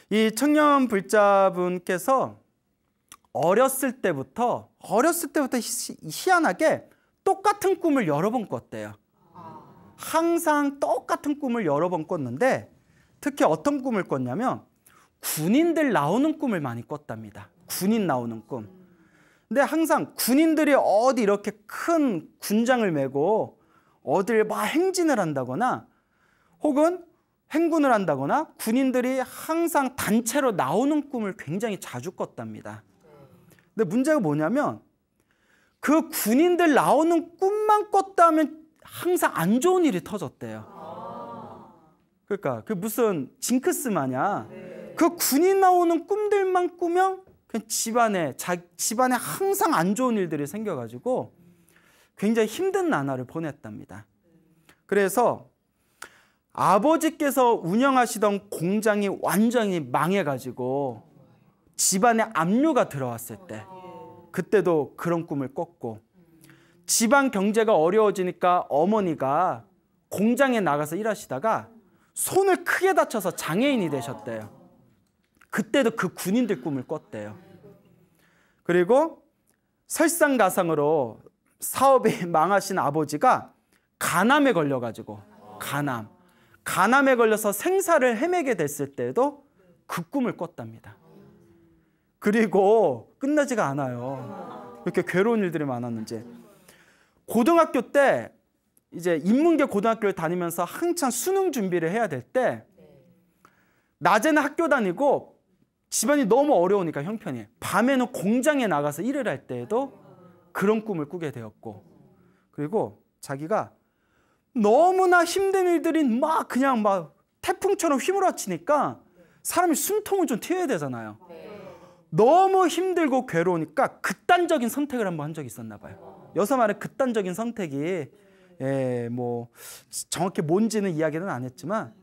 이 청년 불자분께서 어렸을 때부터 희한하게 똑같은 꿈을 여러 번 꿨대요. 항상 똑같은 꿈을 여러 번 꿨는데 특히 어떤 꿈을 꿨냐면 군인들 나오는 꿈을 많이 꿨답니다. 군인 나오는 꿈. 근데 항상 군인들이 어디 이렇게 큰 군장을 메고 어딜 막 행진을 한다거나 혹은 행군을 한다거나 군인들이 항상 단체로 나오는 꿈을 굉장히 자주 꿨답니다. 근데 문제가 뭐냐면 그 군인들 나오는 꿈만 꿨다면 항상 안 좋은 일이 터졌대요. 그러니까 그 무슨 징크스 마냥 그 군인 나오는 꿈들만 꾸면 그냥 집안에 항상 안 좋은 일들이 생겨가지고 굉장히 힘든 나날을 보냈답니다. 그래서 아버지께서 운영하시던 공장이 완전히 망해가지고 집안에 압류가 들어왔을 때 그때도 그런 꿈을 꿨고 집안 경제가 어려워지니까 어머니가 공장에 나가서 일하시다가 손을 크게 다쳐서 장애인이 되셨대요. 그때도 그 군인들 꿈을 꿨대요. 그리고 설상가상으로 사업이 망하신 아버지가 간암에 걸려가지고 간암에 걸려서 생사를 헤매게 됐을 때도 그 꿈을 꿨답니다. 그리고 끝나지가 않아요. 이렇게 괴로운 일들이 많았는지. 고등학교 때 이제 인문계 고등학교를 다니면서 한창 수능 준비를 해야 될 때 낮에는 학교 다니고 집안이 너무 어려우니까 형편이 밤에는 공장에 나가서 일을 할 때에도 그런 꿈을 꾸게 되었고 그리고 자기가 너무나 힘든 일들이 그냥 태풍처럼 휘몰아치니까 사람이 숨통을 좀 튀어야 되잖아요. 너무 힘들고 괴로우니까 극단적인 선택을 한번 한 적이 있었나 봐요. 여기서 말하는 극단적인 선택이 뭐 정확히 뭔지는 이야기는 안 했지만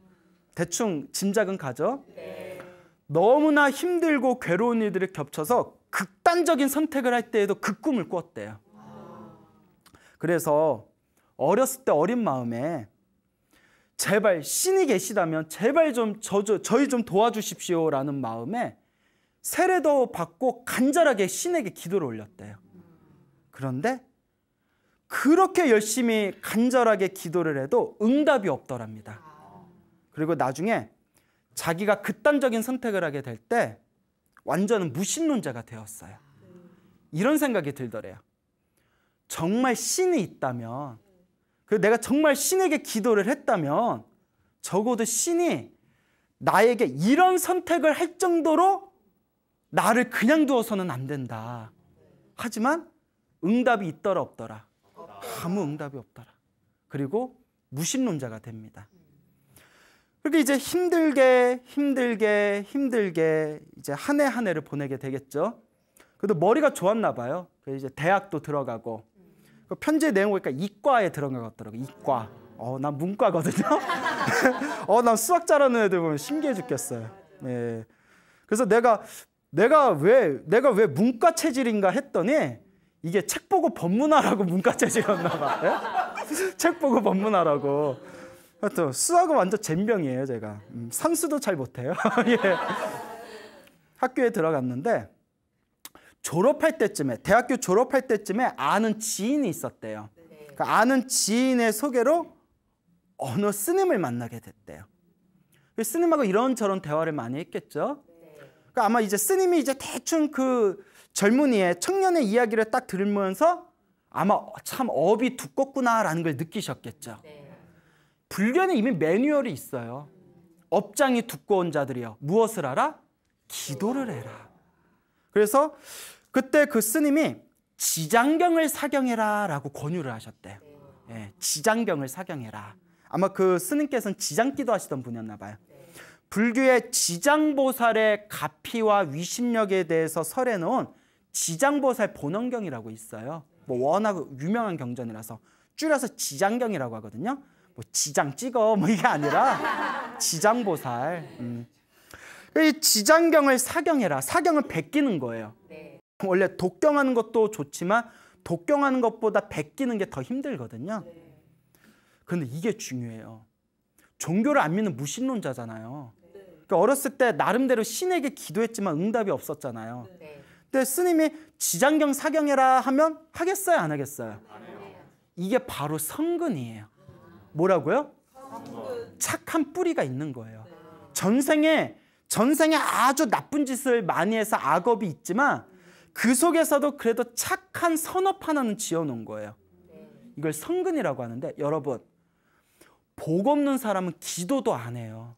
대충 짐작은 가죠. 너무나 힘들고 괴로운 일들이 겹쳐서 극단적인 선택을 할 때에도 그 꿈을 꿨대요. 그래서 어렸을 때 어린 마음에 제발 신이 계시다면 제발 좀 저희 좀 도와주십시오라는 마음에 세례도 받고 간절하게 신에게 기도를 올렸대요. 그런데 그렇게 열심히 간절하게 기도를 해도 응답이 없더랍니다. 그리고 나중에 자기가 극단적인 선택을 하게 될 때 완전히 무신론자가 되었어요. 이런 생각이 들더래요. 정말 신이 있다면 내가 정말 신에게 기도를 했다면 적어도 신이 나에게 이런 선택을 할 정도로 나를 그냥 두어서는 안 된다. 하지만 응답이 있더라 없더라. 아무 응답이 없더라. 그리고 무신론자가 됩니다. 그렇게 이제 힘들게 이제 한 해 한 해를 보내게 되겠죠. 그래도 머리가 좋았나 봐요. 그래서 이제 대학도 들어가고 그 편지의 내용 보니까 이과에 들어가더라고요. 이과. 난 문과거든요. 난 수학 잘하는 애들 보면 신기해 죽겠어요. 예. 그래서 내가 왜 문과 체질인가 했더니 이게 책 보고 법문하라고 문과 체질이었나 봐. 예? 책 보고 법문하라고. 하여튼 수학은 완전 젬병이에요, 제가. 산수도 잘 못해요. 예. 학교에 들어갔는데 대학교 졸업할 때쯤에 아는 지인이 있었대요. 그 아는 지인의 소개로 어느 스님을 만나게 됐대요. 그 스님하고 이런저런 대화를 많이 했겠죠. 그러니까 아마 이제 스님이 이제 대충 그 젊은이의 청년의 이야기를 딱 들으면서 아마 참 업이 두껍구나라는 걸 느끼셨겠죠. 불교는 이미 매뉴얼이 있어요. 업장이 두꺼운 자들이여 무엇을 하라? 기도를 해라. 그래서 그때 그 스님이 지장경을 사경해라 라고 권유를 하셨대요. 예, 지장경을 사경해라. 아마 그 스님께서는 지장기도 하시던 분이었나 봐요. 불교의 지장보살의 가피와 위심력에 대해서 설해놓은 지장보살 본원경이라고 있어요. 뭐 워낙 유명한 경전이라서 줄여서 지장경이라고 하거든요. 뭐 지장 찍어 뭐 이게 아니라 지장보살. 이 지장경을 사경해라. 사경은 베끼는 거예요. 원래 독경하는 것도 좋지만 독경하는 것보다 베끼는 게 더 힘들거든요. 그런데 이게 중요해요. 종교를 안 믿는 무신론자잖아요. 그러니까 어렸을 때 나름대로 신에게 기도했지만 응답이 없었잖아요. 근데 스님이 지장경 사경해라 하면 하겠어요, 안 하겠어요? 이게 바로 성근이에요. 뭐라고요? 착한 뿌리가 있는 거예요. 전생에 아주 나쁜 짓을 많이 해서 악업이 있지만 그 속에서도 그래도 착한 선업 하나는 지어놓은 거예요. 이걸 성근이라고 하는데, 여러분, 복 없는 사람은 기도도 안 해요.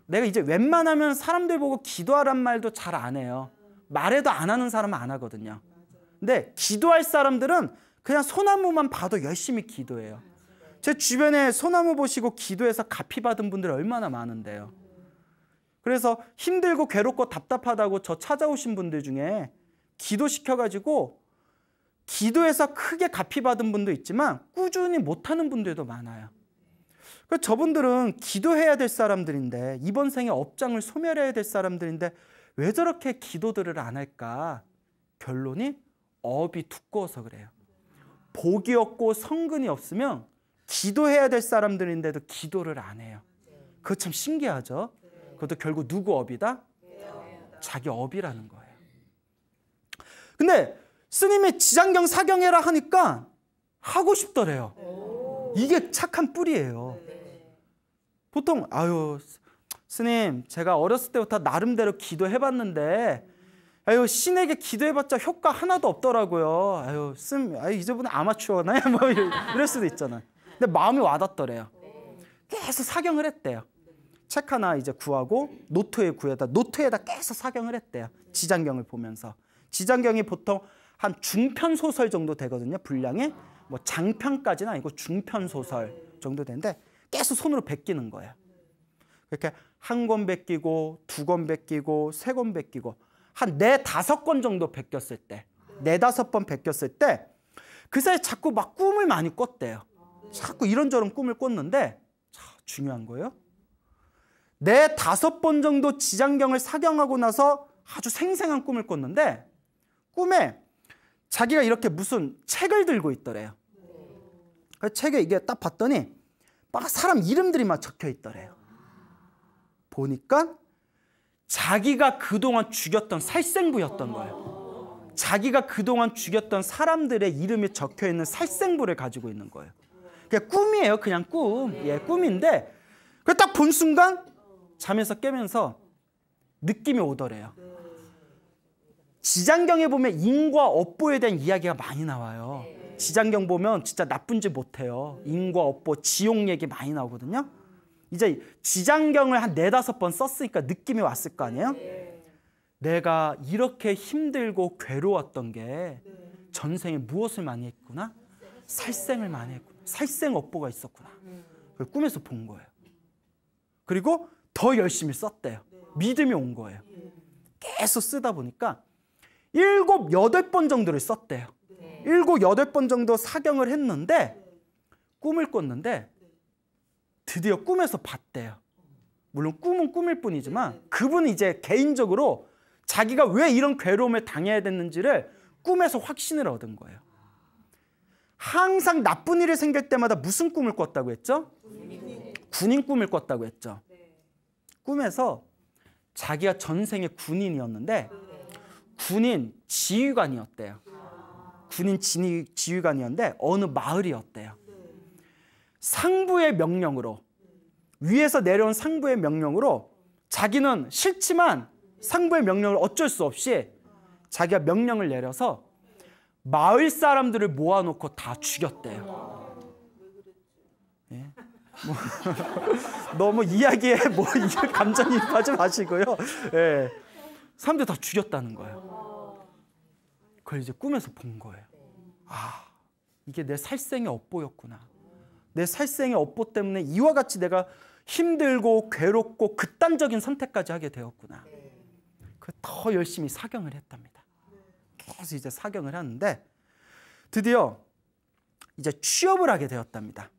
내가 이제 웬만하면 사람들 보고 기도하란 말도 잘 안 해요. 말해도 안 하는 사람은 안 하거든요. 근데 기도할 사람들은 그냥 소나무만 봐도 열심히 기도해요. 제 주변에 소나무 보시고 기도해서 갚이 받은 분들 얼마나 많은데요. 그래서 힘들고 괴롭고 답답하다고 저 찾아오신 분들 중에 기도시켜가지고 기도해서 크게 갚이 받은 분도 있지만 꾸준히 못하는 분들도 많아요. 그래서 저분들은 기도해야 될 사람들인데, 이번 생에 업장을 소멸해야 될 사람들인데 왜 저렇게 기도들을 안 할까? 결론이 업이 두꺼워서 그래요. 복이 없고 성근이 없으면 기도해야 될 사람들인데도 기도를 안 해요. 그거 참 신기하죠? 그것도 결국 누구 업이다? 자기 업이라는 거예요. 근데 스님이 지장경 사경해라 하니까 하고 싶더래요. 이게 착한 뿌리예요. 보통 아유 스님, 제가 어렸을 때부터 나름대로 기도해봤는데 아유 신에게 기도해봤자 효과 하나도 없더라고요. 아유 스님, 아유 이제부터 아마추어네 뭐 이럴 수도 있잖아요. 근데 마음이 와닿더래요. 계속 사경을 했대요. 책 하나 이제 구하고 노트에다 계속 사경을 했대요. 지장경을 보면서. 지장경이 보통 한 중편 소설 정도 되거든요. 분량이 뭐 장편까지는 아니고 중편 소설 정도 되는데 계속 손으로 베끼는 거예요. 이렇게 한 권 베끼고, 두 권 베끼고, 세 권 베끼고, 한 4-5권 정도 베꼈을 때, 4-5번 베꼈을 때 그 사이에 자꾸 막 꿈을 많이 꿨대요. 자꾸 이런저런 꿈을 꿨는데, 중요한 거예요. 4-5번 정도 지장경을 사경하고 나서 아주 생생한 꿈을 꿨는데, 꿈에 자기가 이렇게 무슨 책을 들고 있더래요. 그 책에 이게 딱 봤더니 막 사람 이름들이 막 적혀 있더래요. 보니까 자기가 그동안 죽였던 살생부였던 거예요. 자기가 그동안 죽였던 사람들의 이름이 적혀 있는 살생부를 가지고 있는 거예요. 그냥 꿈이에요. 그냥 꿈. 예, 꿈인데 그 딱 본 순간 잠에서 깨면서 느낌이 오더래요. 지장경에 보면 인과 업보에 대한 이야기가 많이 나와요. 지장경 보면 진짜 나쁜 짓 못해요. 인과 업보, 지옥 얘기 많이 나오거든요. 이제 지장경을 한 4-5번 썼으니까 느낌이 왔을 거 아니에요? 내가 이렇게 힘들고 괴로웠던 게 전생에 무엇을 많이 했구나? 살생을 많이 했구나. 살생 업보가 있었구나. 그걸 꿈에서 본 거예요. 그리고 더 열심히 썼대요. 믿음이 온 거예요. 계속 쓰다 보니까 7-8번 정도를 썼대요. 7-8번 정도 사경을 했는데 꿈을 꿨는데 드디어 꿈에서 봤대요. 물론 꿈은 꿈일 뿐이지만 그분은 이제 개인적으로 자기가 왜 이런 괴로움을 당해야 됐는지를 꿈에서 확신을 얻은 거예요. 항상 나쁜 일이 생길 때마다 무슨 꿈을 꿨다고 했죠? 군인 꿈을 꿨다고 했죠. 꿈에서 자기가 전생에 군인이었는데 군인 지휘관이었대요. 군인 지휘관이었는데 어느 마을이었대요. 상부의 명령으로, 위에서 내려온 상부의 명령으로 자기는 싫지만 상부의 명령을 어쩔 수 없이 자기가 명령을 내려서 마을 사람들을 모아놓고 다 죽였대요. 예? 너무 이야기에 감정이입하지 마시고요. 예. 사람들 다 죽였다는 거예요. 그걸 이제 꿈에서 본 거예요. 아, 이게 내 살생의 업보였구나. 내 살생의 업보 때문에 이와 같이 내가 힘들고 괴롭고 극단적인 선택까지 하게 되었구나. 더 열심히 사경을 했답니다. 계속 이제 사경을 하는데 드디어 이제 취업을 하게 되었답니다.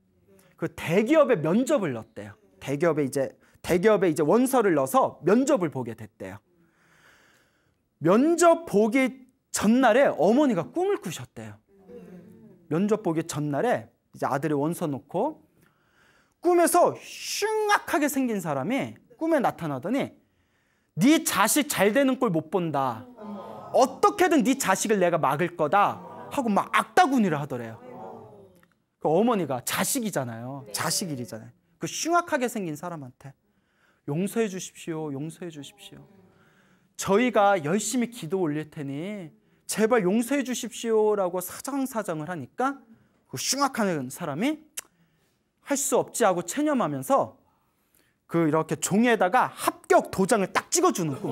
그 대기업에 면접을 넣었대요. 대기업에 이제 원서를 넣어서 면접을 보게 됐대요. 면접 보기 전날에 어머니가 꿈을 꾸셨대요. 면접 보기 전날에 이제 아들의 원서 놓고 꿈에서 흉악하게 생긴 사람이 꿈에 나타나더니 네 자식 잘 되는 꼴 못 본다. 어떻게든 네 자식을 내가 막을 거다 하고 막 악다구니를 하더래요. 그 어머니가 자식이잖아요. 자식 일이잖아요. 그 흉악하게 생긴 사람한테 용서해 주십시오. 용서해 주십시오. 저희가 열심히 기도 올릴 테니 제발 용서해 주십시오라고 사정사정을 하니까 그 흉악한 사람이 할 수 없지 하고 체념하면서 그 이렇게 종이에다가 합격 도장을 딱 찍어주는 꿈.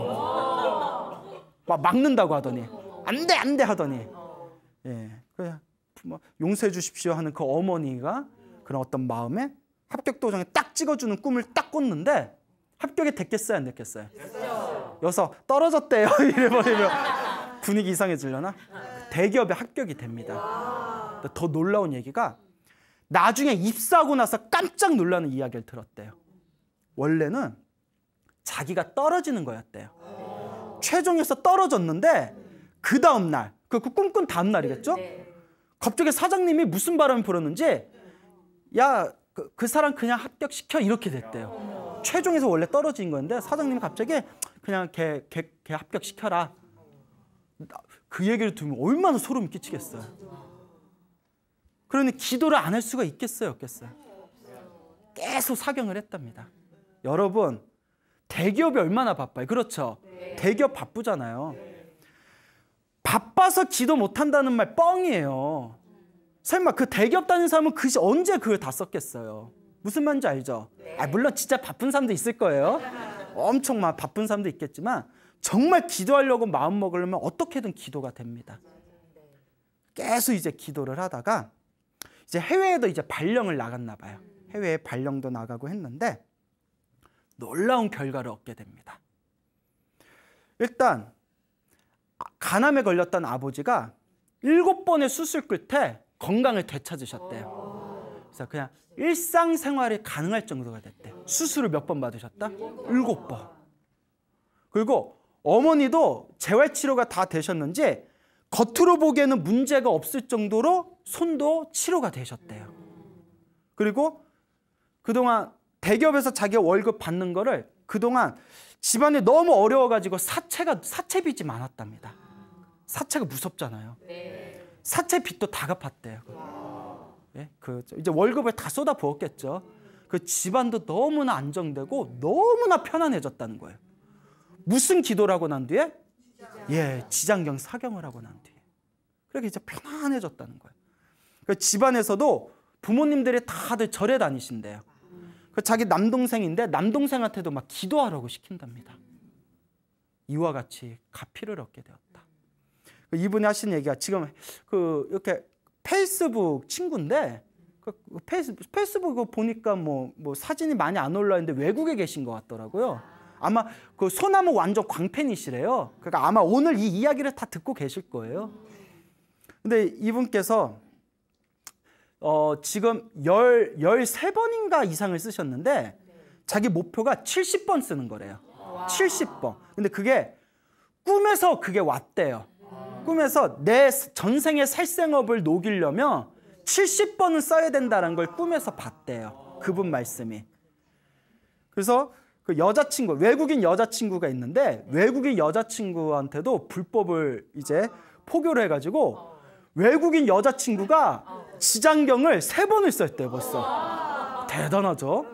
막 막는다고 하더니 안 돼 안 돼 하더니 그냥 용서해 주십시오 하는 그 어머니가 그런 어떤 마음에 합격 도장에 딱 찍어주는 꿈을 딱 꿨는데 합격이 됐겠어요 안 됐겠어요? 여기서 떨어졌대요 이래버리면 분위기 이상해지려나? 대기업에 합격이 됩니다. 더 놀라운 얘기가 나중에 입사하고 나서 깜짝 놀라는 이야기를 들었대요. 원래는 자기가 떨어지는 거였대요. 최종에서 떨어졌는데 그 다음날 그 꿈꾼 다음날이겠죠? 갑자기 사장님이 무슨 바람이 불었는지 야 그 사람 그냥 합격시켜 이렇게 됐대요. 최종에서 원래 떨어진 거였는데 사장님이 갑자기 그냥 걔 합격시켜라. 그 얘기를 들으면 얼마나 소름이 끼치겠어요. 그러니 기도를 안 할 수가 있겠어요 없겠어요? 계속 사경을 했답니다. 여러분 대기업이 얼마나 바빠요? 그렇죠? 대기업 바쁘잖아요. 바빠서 기도 못한다는 말 뻥이에요. 설마 그 대기업 다니는 사람은 언제 그걸 다 썼겠어요? 무슨 말인지 알죠? 물론 진짜 바쁜 사람도 있을 거예요. 엄청 바쁜 사람도 있겠지만 정말 기도하려고 마음 먹으려면 어떻게든 기도가 됩니다. 계속 이제 기도를 하다가 이제 해외에도 이제 발령을 나갔나 봐요. 해외에 발령도 나가고 했는데 놀라운 결과를 얻게 됩니다. 일단 간암에 걸렸던 아버지가 7번의 수술 끝에 건강을 되찾으셨대요. 그래서 그냥 일상생활이 가능할 정도가 됐대요. 수술을 몇 번 받으셨다? 7번. 그리고 어머니도 재활치료가 다 되셨는지 겉으로 보기에는 문제가 없을 정도로 손도 치료가 되셨대요. 그리고 그동안 대기업에서 자기가 월급 받는 거를 그동안 집안이 너무 어려워가지고 사채빚이 많았답니다. 사채가 무섭잖아요. 사채 빚도 다 갚았대요. 이제 월급을 다 쏟아 부었겠죠. 그 집안도 너무나 안정되고 너무나 편안해졌다는 거예요. 무슨 기도를 하고 난 뒤에? 지장경 사경을 하고 난 뒤에. 그렇게 이제 편안해졌다는 거예요. 그 집안에서도 부모님들이 다들 절에 다니신대요. 그 자기 남동생인데 남동생한테도 막 기도하라고 시킨답니다. 이와 같이 가피를 얻게 되었다. 이분이 하신 얘기가 지금 이렇게 페이스북 친구인데 페이스북 보니까 뭐 사진이 많이 안 올라 있는데 외국에 계신 것 같더라고요. 아마 그 소나무 완전 광팬이시래요. 그러니까 아마 오늘 이 이야기를 다 듣고 계실 거예요. 근데 이분께서 지금 13번인가 이상을 쓰셨는데 자기 목표가 70번 쓰는 거래요. 70번. 근데 그게 꿈에서 그게 왔대요. 꿈에서 내 전생의 살생업을 녹이려면 70번은 써야 된다는 걸 꿈에서 봤대요. 그분 말씀이. 그래서 그 여자친구, 외국인 여자친구가 있는데 외국인 여자친구한테도 불법을 이제 포교를 해가지고 외국인 여자친구가 지장경을 3번을 썼대요 벌써. 대단하죠?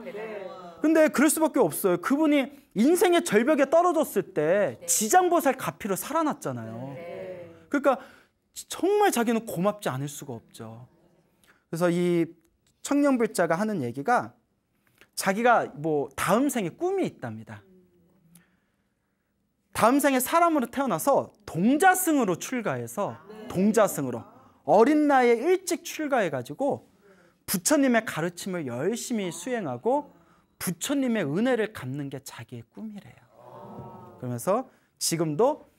근데 그럴 수밖에 없어요. 그분이 인생의 절벽에 떨어졌을 때 지장보살 가피로 살아났잖아요. 그러니까 정말 자기는 고맙지 않을 수가 없죠. 그래서 이 청년불자가 하는 얘기가 자기가 다음 생에 꿈이 있답니다. 다음 생에 사람으로 태어나서 동자승으로 출가해서 동자승으로 어린 나이에 일찍 출가해가지고 부처님의 가르침을 열심히 수행하고 부처님의 은혜를 갚는 게 자기의 꿈이래요. 그러면서 지금도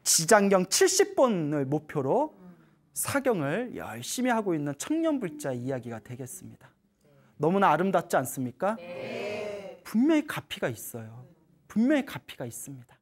지장경 70번을 목표로 사경을 열심히 하고 있는 청년불자 이야기가 되겠습니다. 너무나 아름답지 않습니까? 분명히 가피가 있어요. 분명히 가피가 있습니다.